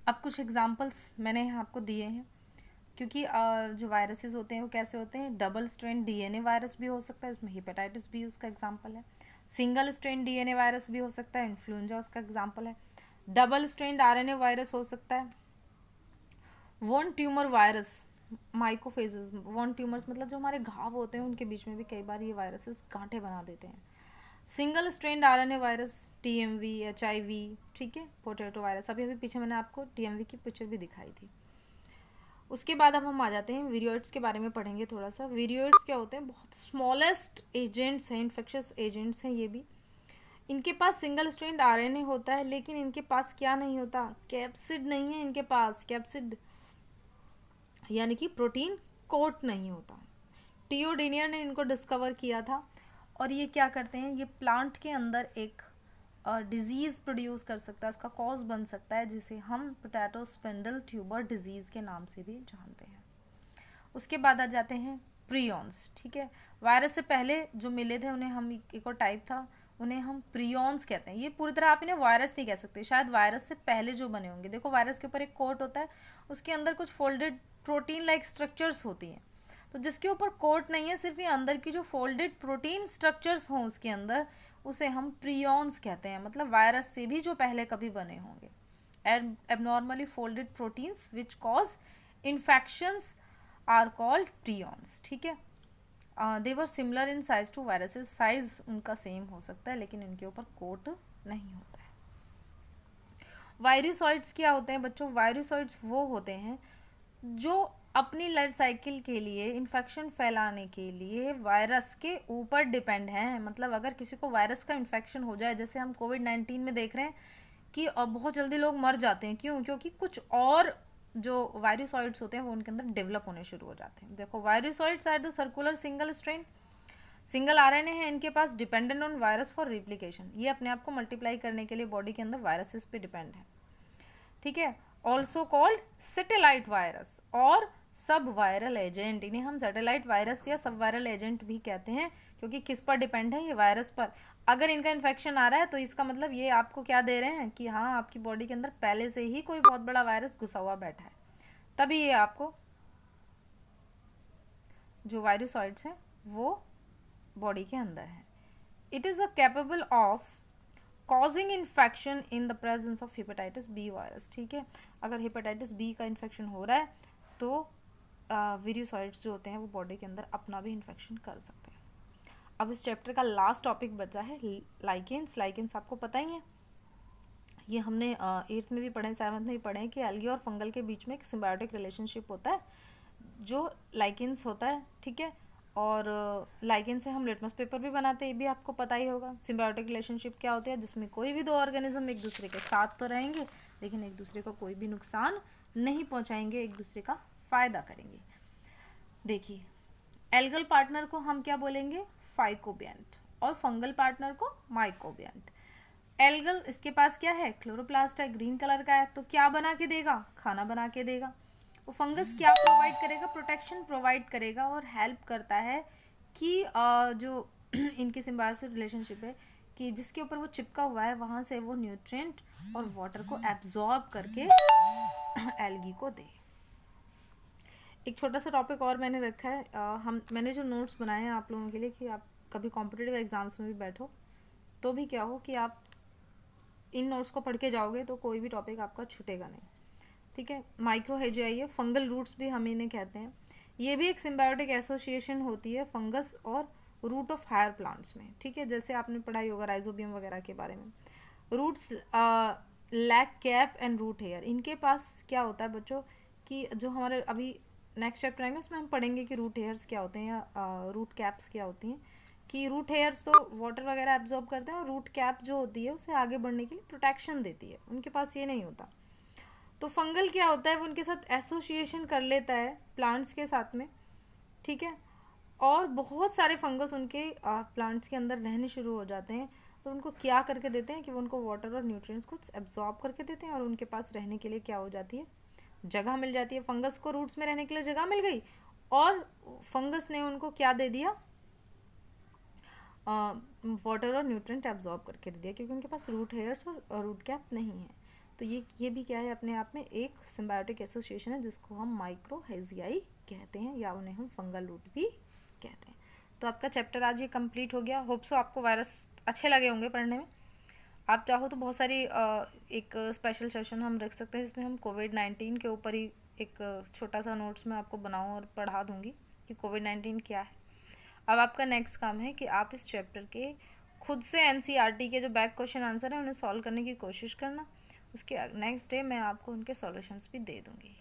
अब कुछ एग्जांपल्स मैंने यहाँ आपको दिए हैं, क्योंकि जो वायरसेस होते हैं वो कैसे होते हैं, डबल स्ट्रेन डीएनए वायरस भी हो सकता है, उसमें हेपेटाइटिस बी उसका एग्जांपल है। सिंगल स्ट्रेन डीएनए वायरस भी हो सकता है, इन्फ्लुएंजा उसका एग्जांपल है। डबल स्ट्रेन आरएनए वायरस हो सकता है। वॉन ट्यूमर वायरस, माइकोफेजेस, वॉन ट्यूमर्स मतलब जो हमारे घाव होते हैं उनके बीच में भी कई बार ये वायरसेस गांठें बना देते हैं। Single strand RNA virus, TMV, HIV, ठीक है, पोटैटो वायरस, अभी अभी पीछे मैंने आपको टीएमवी की पिक्चर भी दिखाई थी। उसके बाद अब हम आ जाते हैं वीरियोइड्स के बारे में पढ़ेंगे थोड़ा सा। वीरियोइड्स क्या होते हैं, बहुत स्मॉलेस्ट एजेंट्स हैं, इन्फेक्शियस एजेंट्स हैं ये भी। इनके पास सिंगल स्ट्रेंड आरएनए होता है, लेकिन इनके पास क्या नहीं होता, कैप्सिड नहीं है इनके पास, कैप्सिड यानी कि प्रोटीन कोट नहीं होता। टियोडेनियर ने इनको डिस्कवर किया था, और ये क्या करते हैं, ये प्लांट के अंदर एक डिजीज़ प्रोड्यूस कर सकता है, उसका कॉज बन सकता है, जिसे हम पोटैटो स्पिंडल ट्यूबर डिजीज़ के नाम से भी जानते हैं। उसके बाद आ जाते हैं प्रियॉन्स, ठीक है। वायरस से पहले जो मिले थे उन्हें हम, एक और टाइप था, उन्हें हम प्रियॉन्स कहते हैं। ये पूरी तरह आप इन्हें वायरस नहीं कह सकते, शायद वायरस से पहले जो बने होंगे। देखो वायरस के ऊपर एक कोट होता है, उसके अंदर कुछ फोल्डेड प्रोटीन लाइक स्ट्रक्चर्स होती हैं, तो जिसके ऊपर कोट नहीं है, सिर्फ ये अंदर की जो फोल्डेड प्रोटीन स्ट्रक्चर्स हों उसके अंदर, उसे हम प्रियॉन्स कहते हैं। मतलब वायरस से भी जो पहले कभी बने होंगे। Abnormally folded proteins which cause infections are called prions, ठीक है। They were similar in size to viruses, size उनका सेम हो सकता है लेकिन इनके ऊपर कोट नहीं होता है। वायरसॉइड्स क्या होते हैं बच्चों, वायरसॉइड्स वो होते हैं जो अपनी लाइफ साइकिल के लिए, इन्फेक्शन फैलाने के लिए वायरस के ऊपर डिपेंड हैं। मतलब अगर किसी को वायरस का इन्फेक्शन हो जाए, जैसे हम कोविड-19 में देख रहे हैं कि बहुत जल्दी लोग मर जाते हैं, क्यों, क्योंकि कुछ और जो वायरसॉइड्स होते हैं वो उनके अंदर डेवलप होने शुरू हो जाते हैं। देखो virusoids are the circular single strand, single RNA है इनके पास, dependent on virus for replication, ये अपने आप को मल्टीप्लाई करने के लिए बॉडी के अंदर वायरसेस पे डिपेंड है, ठीक है। ऑल्सो कॉल्ड सेटेलाइट वायरस और सब वायरल एजेंट, इन्हें हम सेटेलाइट वायरस या सब वायरल एजेंट भी कहते हैं, क्योंकि किस पर डिपेंड है, ये वायरस पर। अगर इनका इन्फेक्शन आ रहा है तो इसका मतलब ये आपको क्या दे रहे हैं कि हाँ आपकी बॉडी के अंदर पहले से ही कोई बहुत बड़ा वायरस घुसा हुआ बैठा है, तभी ये आपको जो वायरसॉइड्स हैं वो बॉडी के अंदर है। It is a capable of causing infection in the presence of hepatitis B virus, ठीक है। अगर हेपेटाइटिस बी का इन्फेक्शन हो रहा है तो वीरियोसॉइड्स जो होते हैं वो बॉडी के अंदर अपना भी इन्फेक्शन कर सकते हैं। अब इस चैप्टर का लास्ट टॉपिक बचा है लाइकेंस। लाइकेंस आपको पता ही है, ये हमने 8th में भी पढ़े, 7th में भी पढ़े कि एल्गी और फंगल के बीच में एक सिम्बायोटिक रिलेशनशिप होता है जो लाइकेंस होता है, ठीक है। और लाइकेन से हम लिटमस पेपर भी बनाते हैं, ये भी आपको पता ही होगा। सिम्बायोटिक रिलेशनशिप क्या होती है, जिसमें कोई भी दो ऑर्गेनिज्म एक दूसरे के साथ तो रहेंगे लेकिन एक दूसरे को कोई भी नुकसान नहीं पहुंचाएंगे, एक दूसरे का फायदा करेंगे। देखिए एल्गल पार्टनर को हम क्या बोलेंगे, फाइकोबियंट, और फंगल पार्टनर को माइकोबियंट। एल्गल, इसके पास क्या है, क्लोरोप्लास्ट है, ग्रीन कलर का है, तो क्या बना के देगा, खाना बना के देगा। वो फंगस क्या प्रोवाइड करेगा, प्रोटेक्शन प्रोवाइड करेगा और हेल्प करता है कि जो इनकी सिम्बायोसिस रिलेशनशिप है कि जिसके ऊपर वो चिपका हुआ है वहाँ से वो न्यूट्रिएंट और वाटर को एब्जॉर्ब करके एल्गी को दे। एक छोटा सा टॉपिक और मैंने रखा है, मैंने जो नोट्स बनाए हैं आप लोगों के लिए कि आप कभी कॉम्पिटिटिव एग्जाम्स में भी बैठो तो भी क्या हो कि आप इन नोट्स को पढ़ के जाओगे तो कोई भी टॉपिक आपका छूटेगा नहीं, ठीक है। माइक्रोहेजिया, फंगल रूट्स भी हम इन्हें कहते हैं। ये भी एक सिम्बायोटिक एसोसिएशन होती है फंगस और रूट ऑफ हायर प्लांट्स में, ठीक है। जैसे आपने पढ़ाई होगा राइजोबियम वगैरह के बारे में। Roots lack cap and root hair, इनके पास क्या होता है बच्चों कि जो हमारे अभी नेक्स्ट चैप्टर आएंगे उसमें हम पढ़ेंगे कि रूट हेयर्स क्या होते हैं या रूट कैप्स क्या होती हैं। कि रूट हेयर्स तो वाटर वगैरह एब्जॉर्ब करते हैं और रूट कैप जो होती है उसे आगे बढ़ने के लिए प्रोटेक्शन देती है, उनके पास ये नहीं होता। तो फंगल क्या होता है, वो उनके साथ एसोसिएशन कर लेता है प्लांट्स के साथ में, ठीक है। और बहुत सारे फंगस उनके प्लांट्स के अंदर रहने शुरू हो जाते हैं, तो उनको क्या करके देते हैं कि वो उनको वाटर और न्यूट्रिएंट्स कुछ एब्जॉर्ब करके देते हैं और उनके पास रहने के लिए क्या हो जाती है, जगह मिल जाती है। फंगस को रूट्स में रहने के लिए जगह मिल गई और फंगस ने उनको क्या दे दिया, वाटर और न्यूट्रिएंट एब्जॉर्ब करके दे दिया, क्योंकि उनके पास रूट हेयर्स और रूट कैप नहीं है। तो ये भी क्या है, अपने आप में एक सिम्बायोटिक एसोसिएशन है जिसको हम माइक्रोहेजियाई कहते हैं, या उन्हें हम फंगल रूट भी कहते हैं। तो आपका चैप्टर आज ये कंप्लीट हो गया। होप सो आपको वायरस अच्छे लगे होंगे पढ़ने में। आप चाहो तो बहुत सारी एक स्पेशल सेशन हम रख सकते हैं जिसमें हम कोविड-19 के ऊपर ही एक छोटा सा नोट्स मैं आपको बनाऊँ और पढ़ा दूँगी कि कोविड-19 क्या है। अब आपका नेक्स्ट काम है कि आप इस चैप्टर के खुद से एनसीईआरटी के जो बैक क्वेश्चन आंसर है उन्हें सॉल्व करने की कोशिश करना। उसके नेक्स्ट डे मैं आपको उनके सॉल्यूशंस भी दे दूँगी।